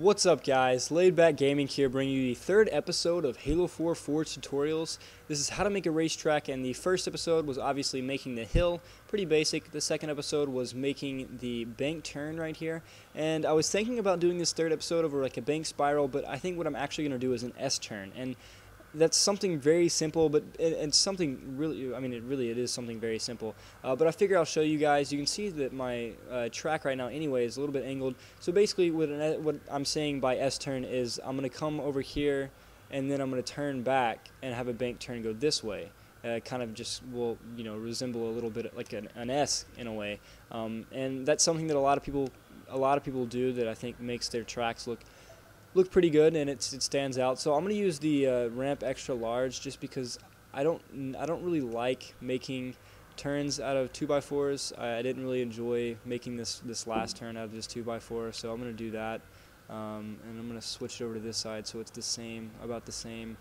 What's up, guys? Laid Back Gaming here, bringing you the third episode of Halo 4 Forge tutorials. This is how to make a racetrack, and the first episode was obviously making the hill, pretty basic. The second episode was making the bank turn right here, and I was thinking about doing this third episode over like a bank spiral, but I think what I'm actually going to do is an S turn, and that's something very simple, but and something really, it is something very simple. But I figure I'll show you guys. You can see that my track right now anyway is a little bit angled. So basically what I'm saying by S-turn is I'm going to come over here, and then I'm going to turn back and have a bank turn go this way. Kind of just will, resemble a little bit like an S in a way. And that's something that a lot of people do that I think makes their tracks look pretty good, and it stands out. So I'm going to use the ramp extra large just because I don't really like making turns out of 2x4s. I didn't really enjoy making this last turn out of this 2x4, so I'm going to do that, and I'm going to switch it over to this side so it's about the same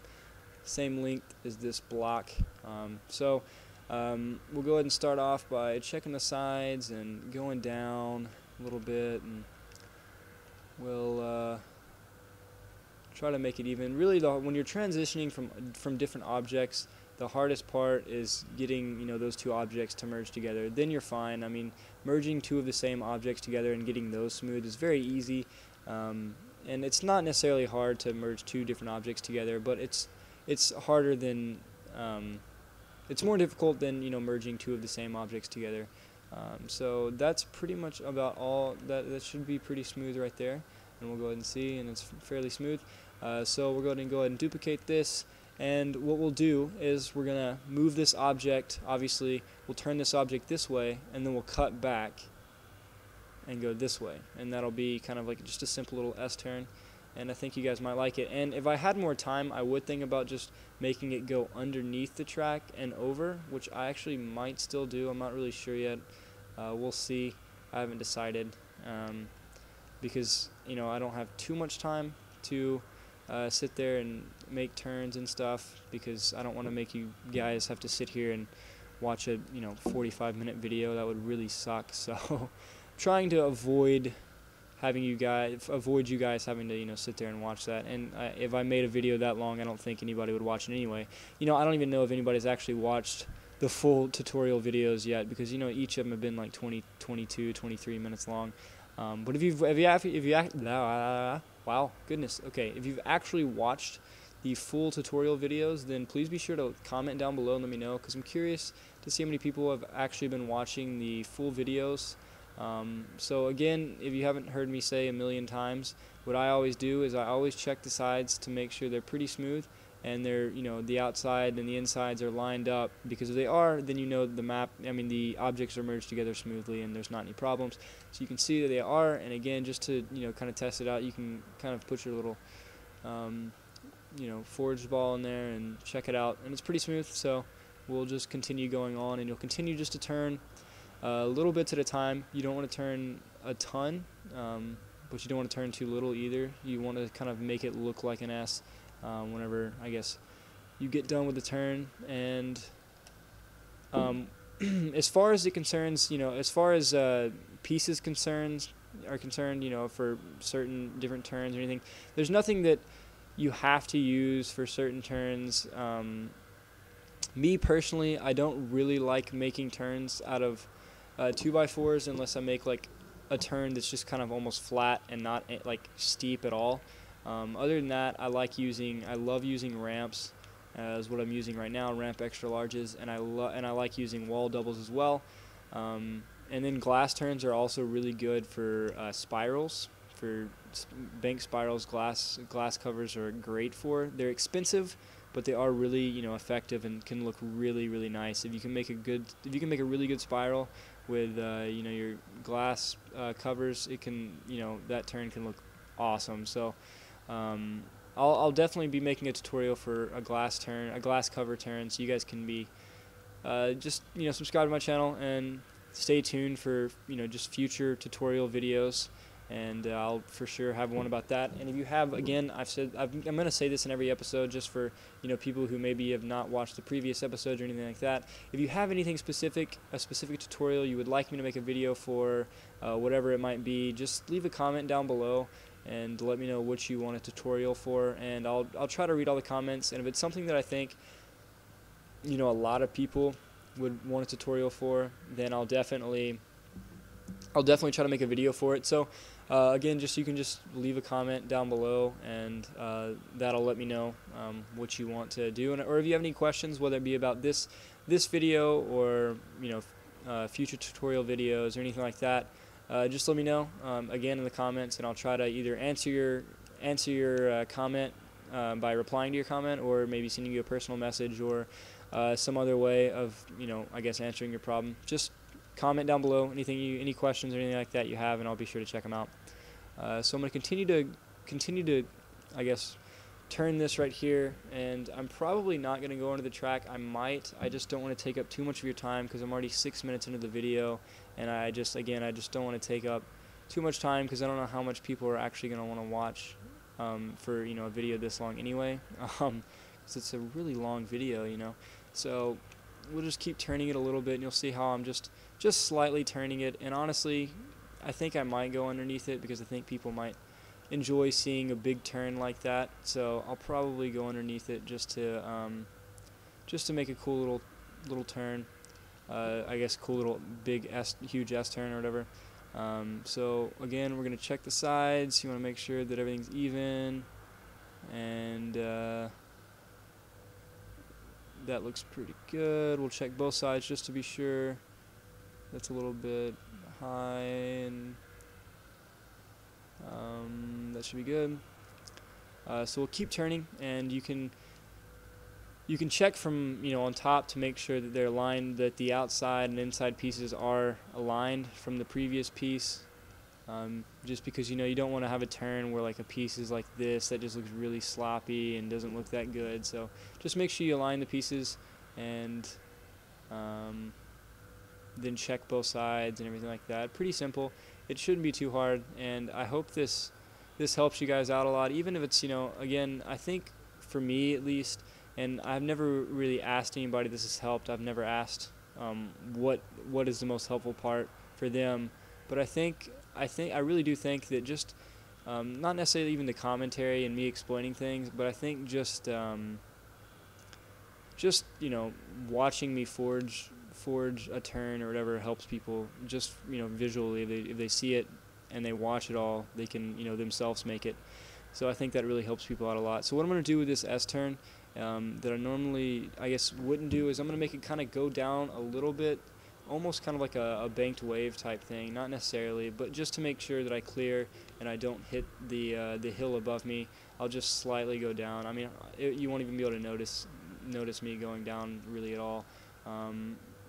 length as this block. We'll go ahead and start off by checking the sides and going down a little bit, and we'll try to make it even. Really, when you're transitioning from different objects, the hardest part is getting those two objects to merge together. Then you're fine. I mean, merging two of the same objects together and getting those smooth is very easy, and it's not necessarily hard to merge two different objects together, but it's harder than it's more difficult than merging two of the same objects together. So that's pretty much about all. That should be pretty smooth right there, and we'll go ahead and see, and it's fairly smooth. So we're going to go ahead and duplicate this, and what we'll do is we're going to move this object. Obviously, we'll turn this object this way, and then we'll cut back and go this way, and that'll be kind of like just a simple little S-turn, and I think you guys might like it. And if I had more time, I would think about just making it go underneath the track and over, which I actually might still do. I'm not really sure yet. We'll see. I haven't decided, because I don't have too much time to sit there and make turns and stuff, because I don't want to make you guys have to sit here and watch a 45-minute video. That would really suck. So trying to avoid you guys having to sit there and watch that. And if I made a video that long, I don't think anybody would watch it anyway. I don't even know if anybody's actually watched the full tutorial videos yet, because each of them have been like 20, 22, 23 minutes long. But if you've wow, goodness. Okay, if you've actually watched the full tutorial videos, then please be sure to comment down below and let me know, because I'm curious to see how many people have actually been watching the full videos. So again, if you haven't heard me say a million times, what I always do is I always check the sides to make sure they're pretty smooth, and they're the outside and the insides are lined up, because if they are, then the objects are merged together smoothly and there's not any problems. So you can see that they are, and again, just to kind of test it out, you can kind of put your little forged ball in there and check it out, and it's pretty smooth. So we'll just continue going on, and you'll continue just to turn little bits at a time. You don't want to turn a ton, but you don't want to turn too little either. You want to kind of make it look like an S whenever, I guess, you get done with the turn. And as far as it concerns, as far as pieces are concerned, for certain different turns or anything, there's nothing that you have to use for certain turns. Me personally, I don't really like making turns out of 2x4s unless I make like a turn that's just kind of almost flat and not like steep at all. Other than that, I love using ramps, is what I'm using right now, ramp extra larges, and I like using wall doubles as well. And then glass turns are also really good for spirals. For bank spirals, glass covers are great for. They're expensive, but they are really effective and can look really, really nice. If you can make a really good spiral with your glass covers, it can that turn can look awesome. So I'll definitely be making a tutorial for a glass cover turn, so you guys can be just subscribe to my channel and stay tuned for just future tutorial videos. And I'll for sure have one about that. And if you have, again, I'm going to say this in every episode, just for people who maybe have not watched the previous episodes or anything like that. If you have anything specific, a specific tutorial you would like me to make a video for, whatever it might be, just leave a comment down below, and let me know what you want a tutorial for, and I'll try to read all the comments. And if it's something that I think a lot of people would want a tutorial for, then I'll definitely try to make a video for it. So again, you can just leave a comment down below, and that'll let me know what you want to do, or if you have any questions, whether it be about this video or future tutorial videos or anything like that. Just let me know again in the comments, and I'll try to either answer your comment by replying to your comment, or maybe sending you a personal message, or some other way of I guess answering your problem. Just comment down below any questions or anything like that you have, and I'll be sure to check them out. So I'm going to continue to I guess turn this right here, and I'm probably not going to go into the track. I just don't want to take up too much of your time, because I'm already 6 minutes into the video, and I just don't want to take up too much time, because I don't know how much people are actually going to want to watch for a video this long anyway, because it's a really long video, so we'll just keep turning it a little bit, and you'll see how I'm just slightly turning it. And honestly, I think I might go underneath it, because I think people might enjoy seeing a big turn like that. So I'll probably go underneath it just to make a cool little turn. I guess cool little huge S turn or whatever. So again, we're gonna check the sides. You want to make sure that everything's even, and that looks pretty good. We'll check both sides just to be sure. That's a little bit high, and that should be good. So we'll keep turning, and you can check from on top to make sure that they're aligned, that the outside and inside pieces are aligned from the previous piece. Just because you don't want to have a turn where like a piece is like this that just looks really sloppy and doesn't look that good. So just make sure you align the pieces, and then check both sides and everything like that. Pretty simple. It shouldn't be too hard, and I hope this helps you guys out a lot, even if it's again, I think for me at least, and I've never really asked anybody this has helped. I've never asked what is the most helpful part for them, but I really do think that just not necessarily even the commentary and me explaining things, but I think just watching me forge a turn or whatever helps people just visually. If they see it and they watch it all, they can themselves make it. So I think that really helps people out a lot. So what I'm going to do with this S turn that I normally I guess wouldn't do is I'm going to make it kind of go down a little bit, almost kind of like a banked wave type thing. Not necessarily, but just to make sure that I clear and I don't hit the hill above me. I'll just slightly go down. I mean, you won't even be able to notice me going down really at all.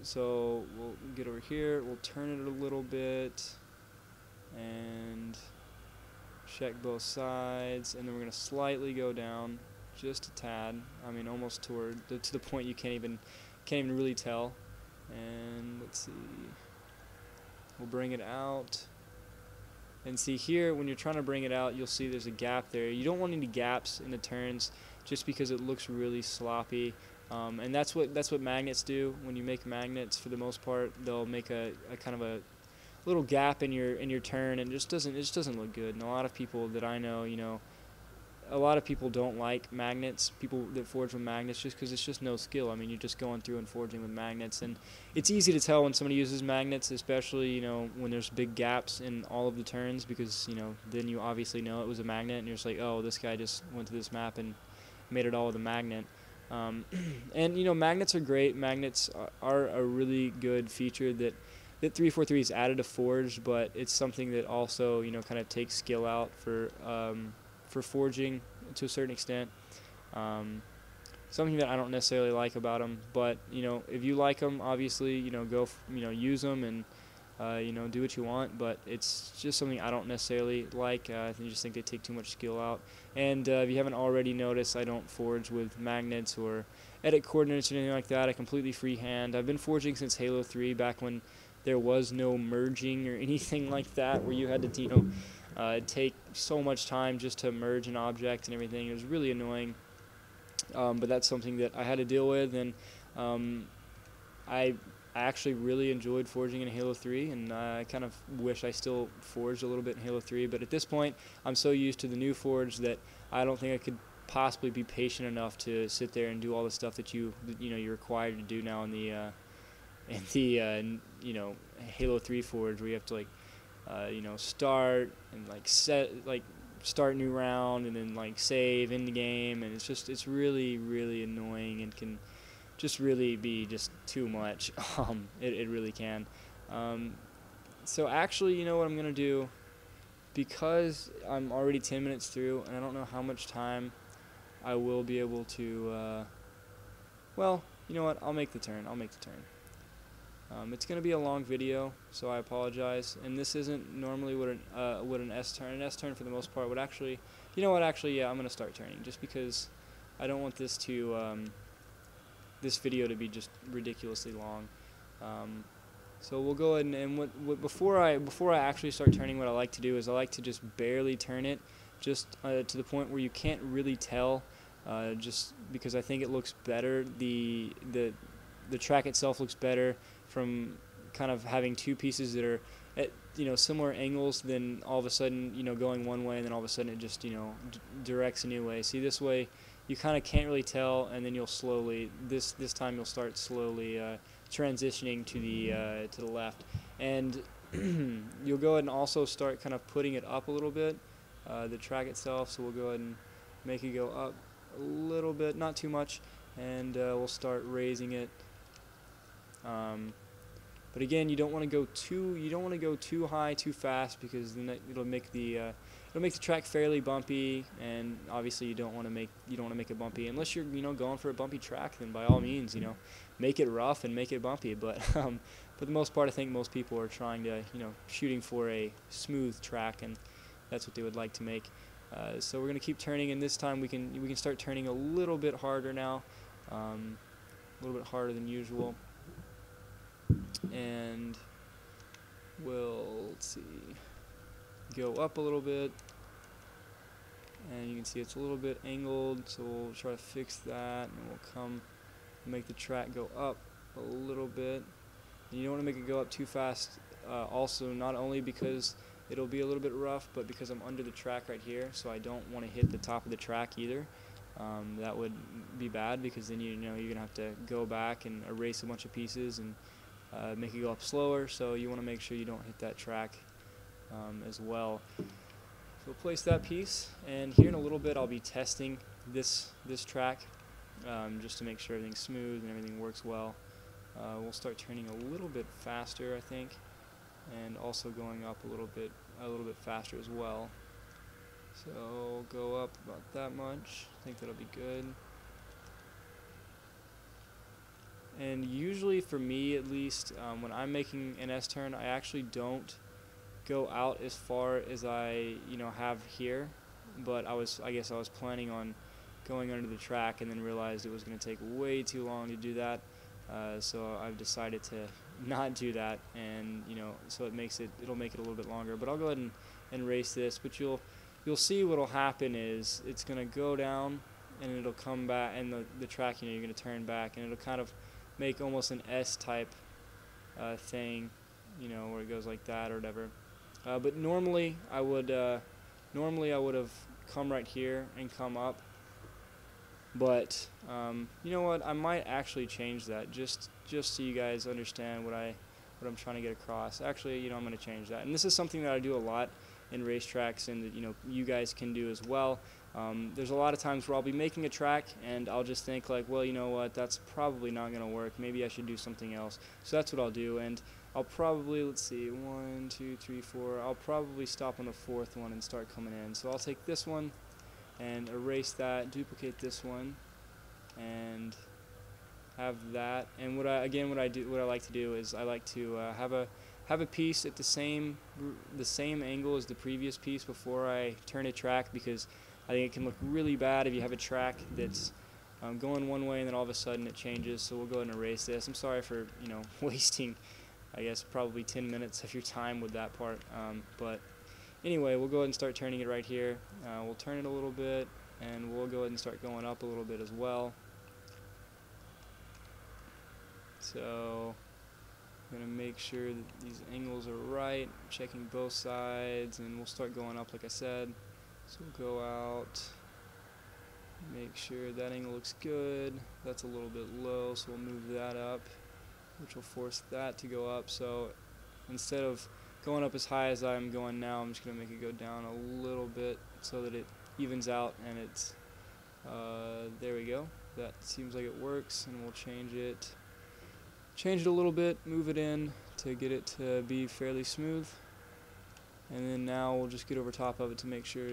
So we'll get over here, we'll turn it a little bit, and check both sides, and then we're going to slightly go down just a tad. I mean, almost to the point you can't even really tell. And let's see, we'll bring it out, and see here, when you're trying to bring it out, you'll see there's a gap there. You don't want any gaps in the turns, just because it looks really sloppy. And that's what magnets do. When you make magnets, for the most part, they'll make a kind of a little gap in your turn, and it just doesn't look good. And a lot of people that I know, a lot of people don't like magnets, people that forge with magnets, just because it's just no skill. I mean, you're just going through and forging with magnets, and it's easy to tell when somebody uses magnets, especially when there's big gaps in all of the turns, because then you obviously know it was a magnet, and you're just like, oh, this guy just went to this map and made it all with a magnet. And magnets are great. Magnets are a really good feature that 343 has added to Forge, but it's something that also kind of takes skill out for forging to a certain extent. Something that I don't necessarily like about them, but if you like them, obviously go use them and do what you want. But it's just something I don't necessarily like. I just think they take too much skill out. And if you haven't already noticed, I don't forge with magnets or edit coordinates or anything like that. I completely freehand. I've been forging since Halo 3, back when there was no merging or anything like that, where you had to take so much time just to merge an object and everything. It was really annoying. But that's something that I had to deal with, and I I actually really enjoyed forging in Halo 3, and I kind of wish I still forged a little bit in Halo 3, but at this point I'm so used to the new forge that I don't think I could possibly be patient enough to sit there and do all the stuff that you're required to do now in the Halo 3 forge, where you have to like start and like start new round and then like save in the game, and it's really annoying and can just really be just too much. It really can. So actually, you know what I'm gonna do, because I'm already 10 minutes through and I don't know how much time I will be able to well, you know what, I'll make the turn. It's going to be a long video, so I apologize. And this isn't normally what an S turn. An S turn for the most part would actually, you know what? Actually, yeah, I'm going to start turning just because I don't want this to this video to be just ridiculously long. So we'll go ahead and before I actually start turning, what I like to do is I like to just barely turn it, just to the point where you can't really tell, just because I think it looks better. The track itself looks better from kind of having two pieces that are at similar angles than all of a sudden going one way and then all of a sudden it just directs a new way. See, this way you kind of can't really tell, and then you'll slowly this time you'll start slowly transitioning to the left, and you'll go ahead and also start kind of putting it up a little bit, the track itself. So we'll go ahead and make it go up a little bit, not too much, and we'll start raising it. But again, you don't want to go too high too fast, because then it'll make the track fairly bumpy, and obviously you don't want to make it bumpy unless you're going for a bumpy track. Then by all means, make it rough and make it bumpy. But for the most part, I think most people are trying to shooting for a smooth track, and that's what they would like to make. So we're gonna keep turning, and this time we can start turning a little bit harder now, a little bit harder than usual. And let's see, go up a little bit, and you can see it's a little bit angled, so we'll try to fix that, and we'll come make the track go up a little bit. And you don't want to make it go up too fast, also not only because it'll be a little bit rough, but because I'm under the track right here, so I don't want to hit the top of the track either. That would be bad, because then you're gonna have to go back and erase a bunch of pieces and make it go up slower. So you want to make sure you don't hit that track as well. So we'll place that piece, and here in a little bit I'll be testing this track, just to make sure everything's smooth and everything works well. We'll start turning a little bit faster, I think, and also going up a little bit faster as well. So we'll go up about that much. I think that'll be good. And usually, for me at least, when I'm making an S turn, I actually don't go out as far as I have here. But I guess I was planning on going under the track, and then realized it was going to take way too long to do that. So I've decided to not do that, and so it'll make it a little bit longer. But I'll go ahead and race this. But you'll see what'll happen is it's going to go down, and it'll come back, and the track you're going to turn back, and it'll kind of make almost an S type thing, where it goes like that or whatever. But normally I would have come right here and come up. But you know what? I might actually change that just so you guys understand what I'm trying to get across. Actually, I'm going to change that. And this is something that I do a lot in racetracks, and that you guys can do as well. There's a lot of times where I'll be making a track and I'll just think like, well, you know what, that's probably not going to work. Maybe I should do something else. So that's what I'll do, and I'll probably, let's see, 1, 2, 3, 4. I'll probably stop on the fourth one and start coming in. So I'll take this one and erase that, duplicate this one, and have that. And what I like to do is I like to have a piece at the same angle as the previous piece before I turn a track, because I think it can look really bad if you have a track that's going one way and then all of a sudden it changes. So we'll go ahead and erase this. I'm sorry for wasting, I guess, probably 10 minutes of your time with that part. But anyway, we'll go ahead and start turning it right here. We'll turn it a little bit, and we'll go ahead and start going up a little bit as well. So Gonna make sure that these angles are right, checking both sides, and we'll start going up like I said. So we'll go out, make sure that angle looks good. That's a little bit low, so we'll move that up, which will force that to go up. So instead of going up as high as I'm going now, I'm just gonna make it go down a little bit so that it evens out, and it's there we go. That seems like it works, and we'll change it a little bit, move it in to get it to be fairly smooth, and then now we'll just get over top of it to make sure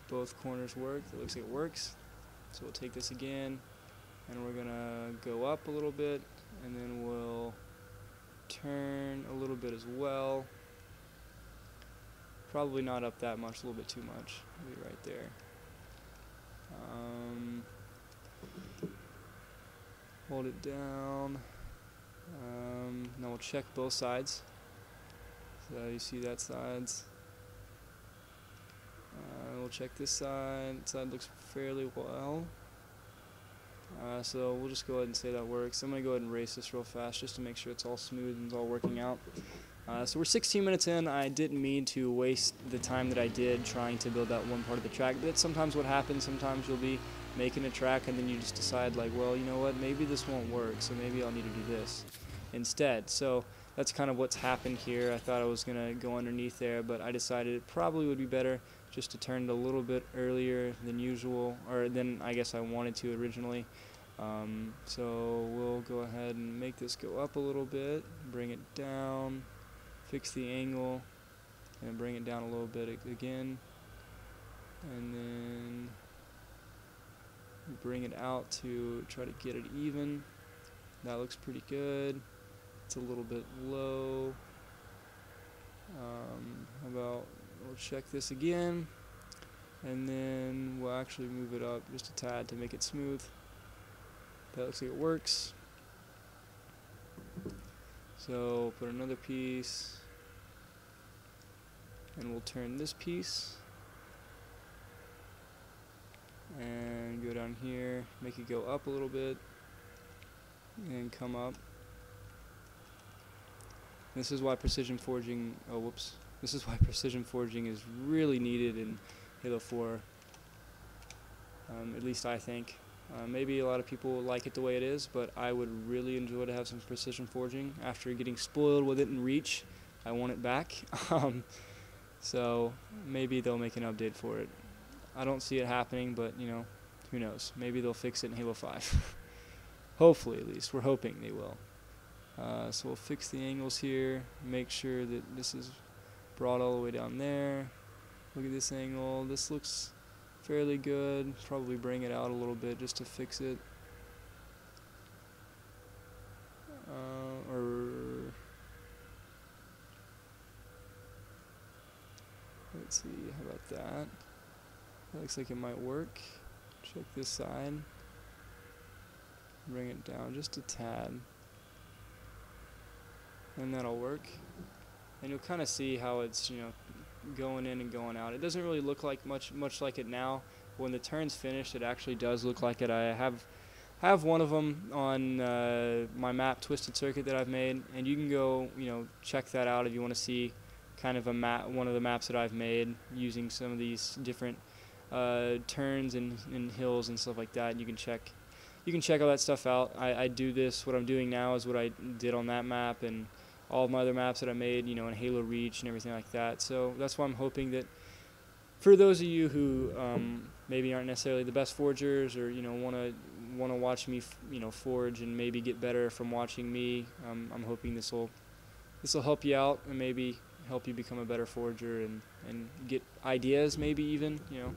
both corners work. It looks like it works, so we'll take this again, and we're gonna go up a little bit, and then we'll turn a little bit as well. Probably not up that much, a little bit too much. It'll be right there. Hold it down. Now we'll check both sides. So you see that sides. We'll check this side. This side looks fairly well. So we'll just go ahead and say that works. I'm going to go ahead and race this real fast just to make sure it's all smooth and it's all working out. So we're 16 minutes in. I didn't mean to waste the time that I did trying to build that one part of the track. That's sometimes what happens. Sometimes you'll be making a track and then you just decide, like, well, you know what, maybe this won't work, so maybe I'll need to do this instead. So that's kind of what's happened here. I thought I was going to go underneath there, but I decided it probably would be better just to turn it a little bit earlier than usual, or than I guess I wanted to originally. So we'll go ahead and make this go up a little bit, bring it down, fix the angle, and bring it down a little bit again, and then bring it out to try to get it even. That looks pretty good. It's a little bit low. How about we'll check this again, and then we'll actually move it up just a tad to make it smooth. That looks like it works. So put another piece, and we'll turn this piece and go down here, make it go up a little bit and come up. This is why precision forging, this is why precision forging is really needed in Halo 4, at least I think. Maybe a lot of people like it the way it is, but I would really enjoy to have some precision forging. After getting spoiled with it in Reach, I want it back. So maybe they'll make an update for it. I don't see it happening, but you know, who knows? Maybe they'll fix it in Halo 5. Hopefully, at least. We're hoping they will. So we'll fix the angles here, make sure that this is brought all the way down there. Look at this angle. This looks fairly good. Probably bring it out a little bit just to fix it. Let's see, how about that? That looks like it might work. Check this side. Bring it down just a tad. And that'll work. And you'll kind of see how it's, you know, going in and going out. It doesn't really look like much like it now. When the turn's finished, it actually does look like it. I have one of them on my map Twisted Circuit that I've made, and you can go, you know, check that out if you want to see kind of a map, one of the maps that I've made using some of these different turns and hills and stuff like that. And you can check all that stuff out. I do this. What I'm doing now is what I did on that map and all of my other maps that I made, you know, in Halo Reach and everything like that. So that's why I'm hoping that for those of you who maybe aren't necessarily the best forgers, or you know want to watch me, you know, forge and maybe get better from watching me, I'm hoping this will help you out and maybe help you become a better forger and get ideas, maybe even, you know,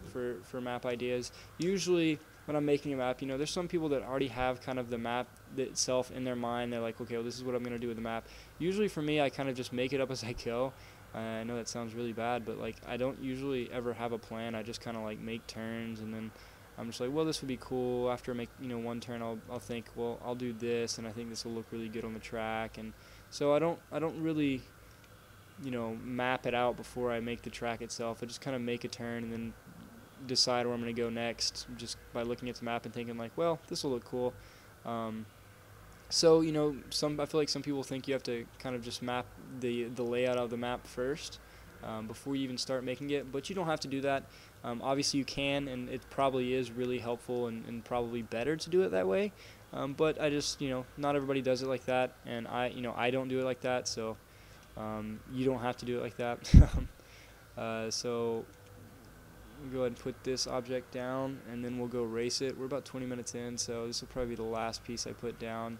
for map ideas. Usually when I'm making a map, you know, there's some people that already have kind of the map itself in their mind. They're like, okay, well, this is what I'm going to do with the map. Usually for me, I kind of just make it up as I go. I know that sounds really bad, but like I don't usually ever have a plan. I just kind of like make turns, and then I'm just like, well, this would be cool. After I make, you know, one turn, I'll think, well, I'll do this, and I think this will look really good on the track. And so I don't really, you know, map it out before I make the track itself. I just kind of make a turn and then decide where I'm going to go next just by looking at the map and thinking like, well, this will look cool. So, you know, I feel like some people think you have to kind of just map the layout of the map first before you even start making it, but you don't have to do that. Obviously you can, and it probably is really helpful and probably better to do it that way. But I just, you know, not everybody does it like that, and I don't do it like that, so you don't have to do it like that. So go ahead and put this object down, and then we'll go race it. We're about 20 minutes in, so this will probably be the last piece I put down.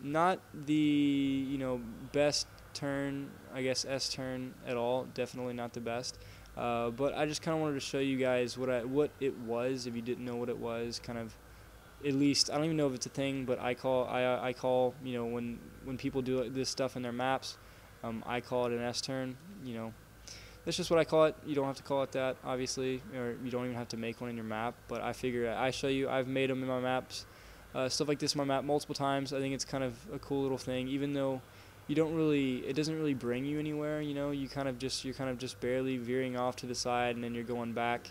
Not the, you know, best turn, I guess S turn at all, definitely not the best. But I just kind of wanted to show you guys what it was, if you didn't know what it was, kind of, at least, I don't even know if it's a thing, but I call, you know, when people do this stuff in their maps, I call it an S turn, you know. That's just what I call it. You don't have to call it that, obviously, or you don't even have to make one in your map, but I figure I show you, I've made them in my maps, stuff like this in my map multiple times. I think it's kind of a cool little thing, even though it doesn't really bring you anywhere, you know. You're kind of just barely veering off to the side, and then you're going back.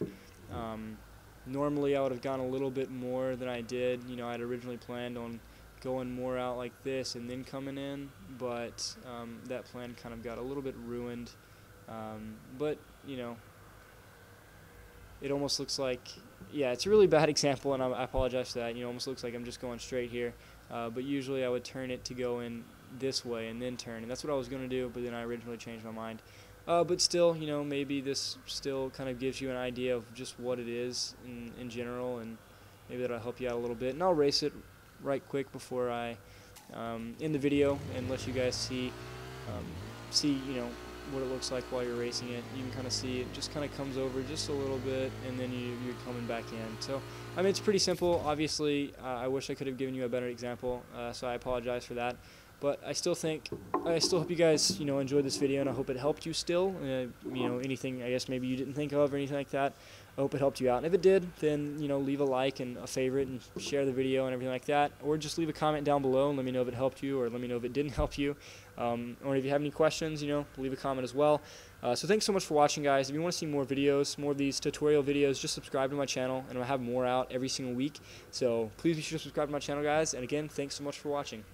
Normally I would have gone a little bit more than I did. You know, I'd originally planned on going more out like this and then coming in, but that plan kind of got a little bit ruined. But, you know, it almost looks like, yeah, it's a really bad example, and I apologize for that. You know, it almost looks like I'm just going straight here, but usually I would turn it to go in this way and then turn, and that's what I was going to do, but then I originally changed my mind. But still, you know, maybe this still kind of gives you an idea of just what it is in general, and maybe that'll help you out a little bit. And I'll race it right quick before I end the video and let you guys see, you know, what it looks like while you're racing it. You can kind of see it just kind of comes over just a little bit, and then you're coming back in. So, I mean, it's pretty simple. Obviously, I wish I could have given you a better example, so I apologize for that. But I still hope you guys, you know, enjoyed this video, and I hope it helped you still. You know, anything I guess maybe you didn't think of or anything like that, I hope it helped you out. And if it did, then, you know, leave a like and a favorite and share the video and everything like that. Or just leave a comment down below and let me know if it helped you, or let me know if it didn't help you. Or if you have any questions, you know, leave a comment as well. So thanks so much for watching, guys. If you want to see more videos, more of these tutorial videos, just subscribe to my channel, and I'll have more out every single week. So please be sure to subscribe to my channel, guys. And again, thanks so much for watching.